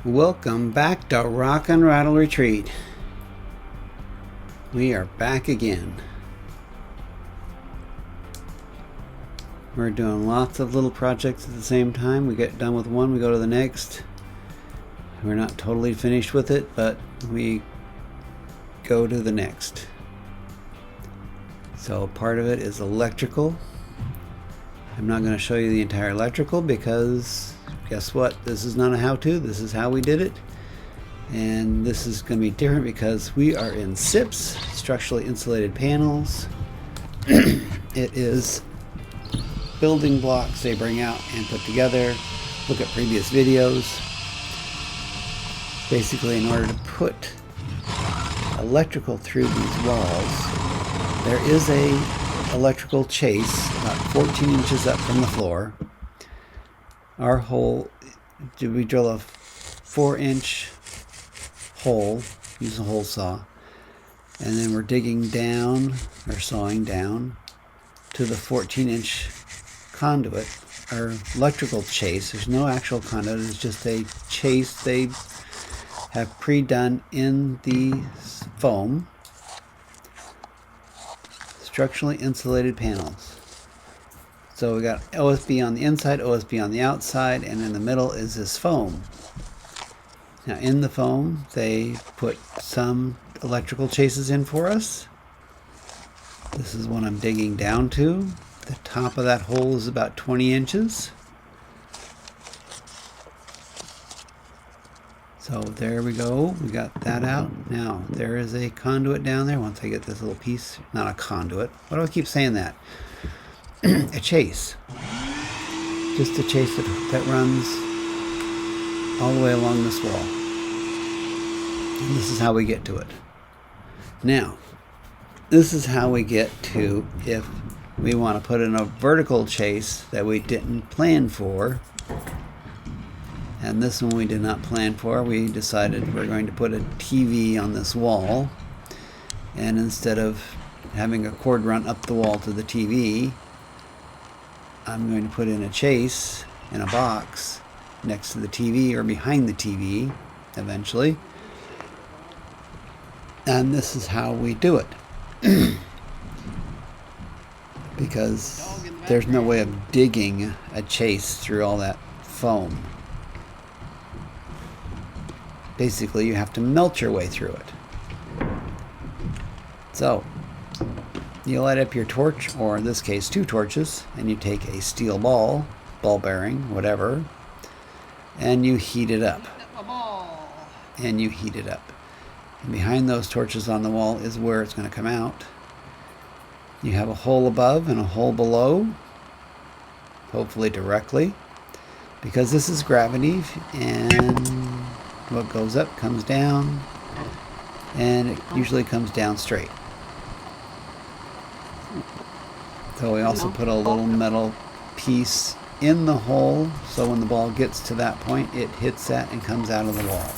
Welcome back to Rock and Rattle Retreat. We are back again. We're doing lots of little projects at the same time. We get done with one, we go to the next. We're not totally finished with it, but we go to the next. So part of it is electrical. I'm not going to show you the entire electrical because guess what? This is not a how-to. This is how we did it. And this is going to be different because we are in SIPs, Structurally Insulated Panels. It is building blocks they bring out and put together. Look at previous videos. Basically, in order to put electrical through these walls, there is a electrical chase about 14 inches up from the floor. Our hole, we drill a 4-inch hole, use a hole saw, and then we're digging down or sawing down to the 14-inch conduit, our electrical chase. There's no actual conduit, it's just a chase they have pre-done in the foam. Structurally insulated panels. So we got OSB on the inside, OSB on the outside, and in the middle is this foam. Now in the foam, they put some electrical chases in for us. This is what I'm digging down to. The top of that hole is about 20 inches. So there we go, we got that out. Now there is a conduit down there. Once I get this little piece, not a conduit. Why do I keep saying that? A chase. Just a chase that runs all the way along this wall. And this is how we get to it. Now, this is how we get to if we want to put in a vertical chase that we didn't plan for. And this one we did not plan for. We decided we're going to put a TV on this wall. And instead of having a cord run up the wall to the TV, I'm going to put in a chase in a box next to the TV or behind the TV eventually. And this is how we do it. Because there's no way of digging a chase through all that foam. Basically, you have to melt your way through it. So, you light up your torch, or in this case 2 torches, and you take a steel ball bearing, whatever, and you heat it up. And you heat it up. And behind those torches on the wall is where it's going to come out. You have a hole above and a hole below, hopefully directly, because this is gravity, and what goes up comes down, and it usually comes down straight. So we also put a little metal piece in the hole, so when the ball gets to that point, it hits that and comes out of the wall.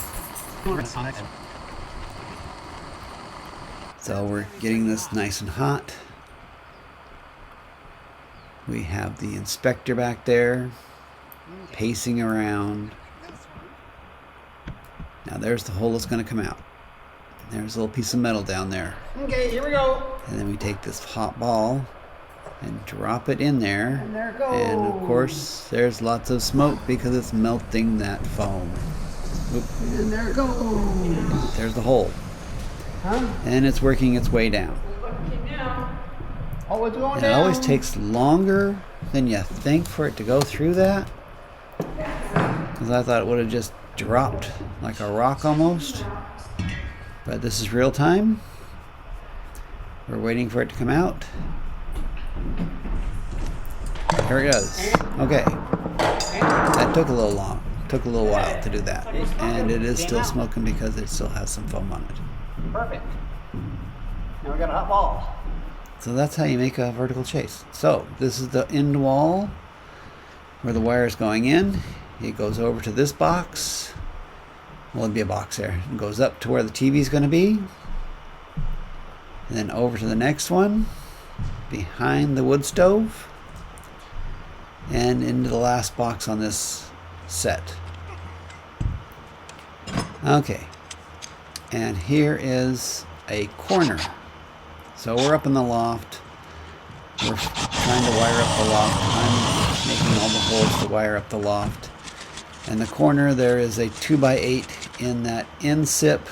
So we're getting this nice and hot. We have the inspector back there, pacing around. Now there's the hole that's going to come out. There's a little piece of metal down there. Okay, here we go. And then we take this hot ball and drop it in there. And there it goes. And of course, there's lots of smoke because it's melting that foam. Oop. And there it goes. There's the hole. Huh? And it's working its way down. Oh, it's going It down. always takes longer than you think for it to go through that. Because I thought it would have just dropped like a rock almost. But this is real time. We're waiting for it to come out. Here it goes. Okay. That took a little long. Took a little while to do that. And it is still smoking because it still has some foam on it. Perfect. Now we got a hot ball. So that's how you make a vertical chase. So this is the end wall where the wire is going in. It goes over to this box. Well, it'd be a box there. It goes up to where the TV is going to be. And then over to the next one, behind the wood stove. And into the last box on this set. Okay, and here is a corner. So we're up in the loft. We're trying to wire up the loft. I'm making all the holes to wire up the loft. In the corner there is a 2x8 in that end sip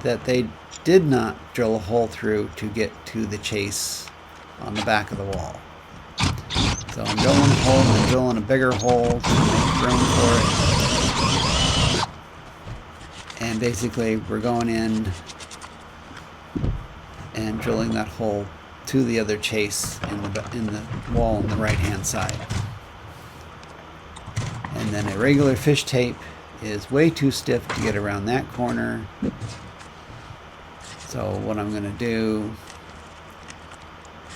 that they did not drill a hole through to get to the chase on the back of the wall. So I'm drilling a hole and drilling a bigger hole to make room for it. And basically we're going in and drilling that hole to the other chase in the wall on the right hand side. And then a regular fish tape is way too stiff to get around that corner. So what I'm going to do,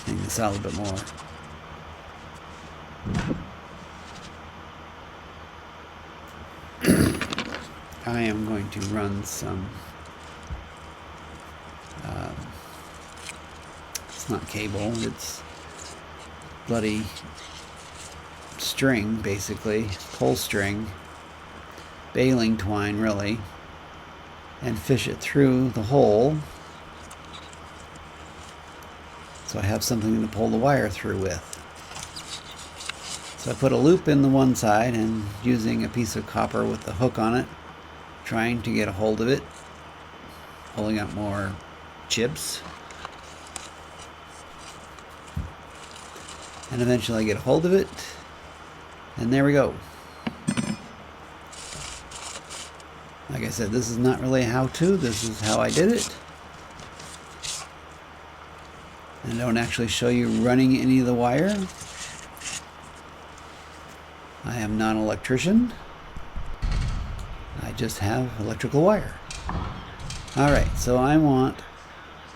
hang this out a little bit more. I am going to run some, it's not cable, it's bloody string, basically, pull string, baling twine really, and fish it through the hole so I have something to pull the wire through with. So I put a loop in the one side and using a piece of copper with the hook on it, trying to get a hold of it, pulling up more chips, and eventually I get a hold of it, and there we go. Like I said, this is not really a how-to, this is how I did it. And I don't actually show you running any of the wire. I am not an electrician. I just have electrical wire. Alright, so I want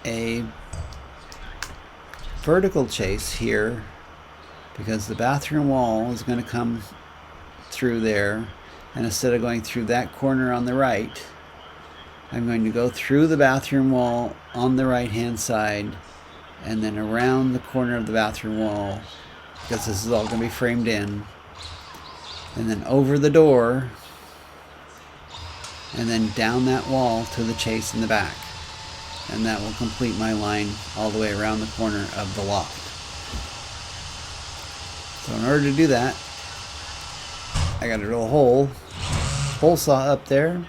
a vertical chase here because the bathroom wall is going to come through there, and instead of going through that corner on the right, I'm going to go through the bathroom wall on the right hand side and then around the corner of the bathroom wall, because this is all going to be framed in, and then over the door, and then down that wall to the chase in the back. And that will complete my line all the way around the corner of the loft. So in order to do that, I got to drill a hole saw up there,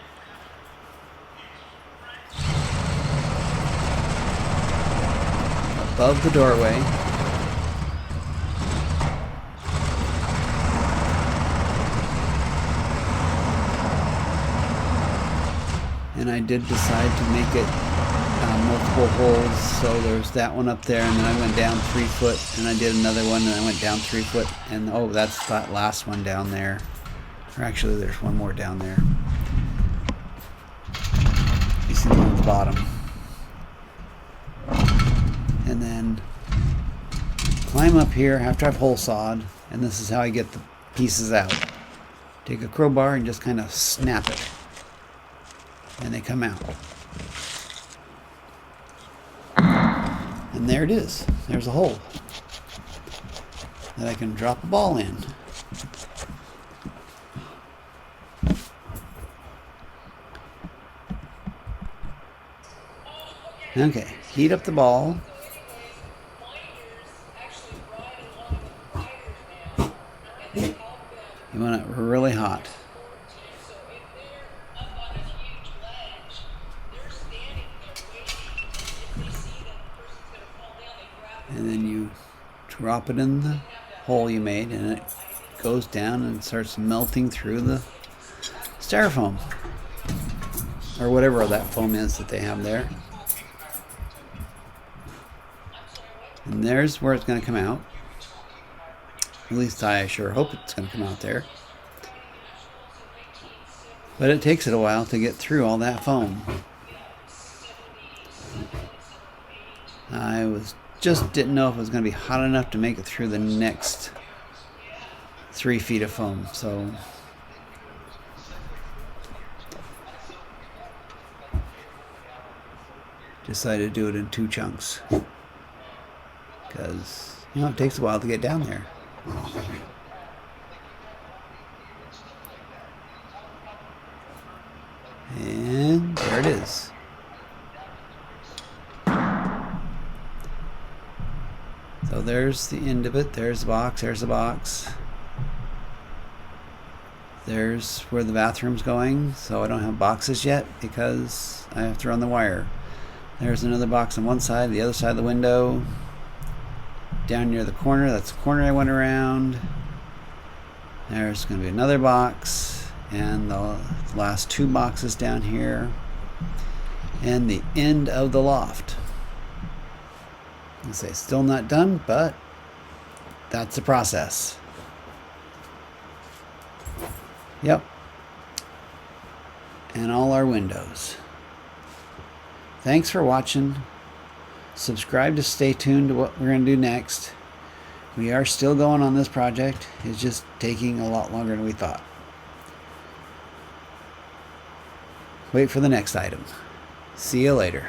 above the doorway, and I did decide to make it multiple holes, so there's that one up there, and then I went down 3 foot, and I did another one, and I went down 3 foot, and oh, that's that last one down there, or actually there's one more down there. You see the one at the bottom. And then climb up here after I've hole sawed, and this is how I get the pieces out. Take a crowbar and just kind of snap it, and they come out. And there it is. There's a hole that I can drop a ball in. Okay, heat up the ball. You want it really hot. And then you drop it in the hole you made, and it goes down and starts melting through the styrofoam, or whatever that foam is that they have there. And there's where it's going to come out. At least I sure hope it's going to come out there. But it takes it a while to get through all that foam. I just didn't know if it was going to be hot enough to make it through the next 3 feet of foam, so decided to do it in 2 chunks because, you know, it takes a while to get down there. And there it is. So there's the end of it. There's the box. There's the box. There's where the bathroom's going. So I don't have boxes yet because I have to run the wire. There's another box on one side, the other side of the window. Down near the corner, that's the corner I went around. There's going to be another box. And the last two boxes down here. And the end of the loft. I say still not done, but that's the process. Yep. And all our windows. Thanks for watching. Subscribe to stay tuned to what we're going to do next. We are still going on this project. It's just taking a lot longer than we thought. Wait for the next item. See you later.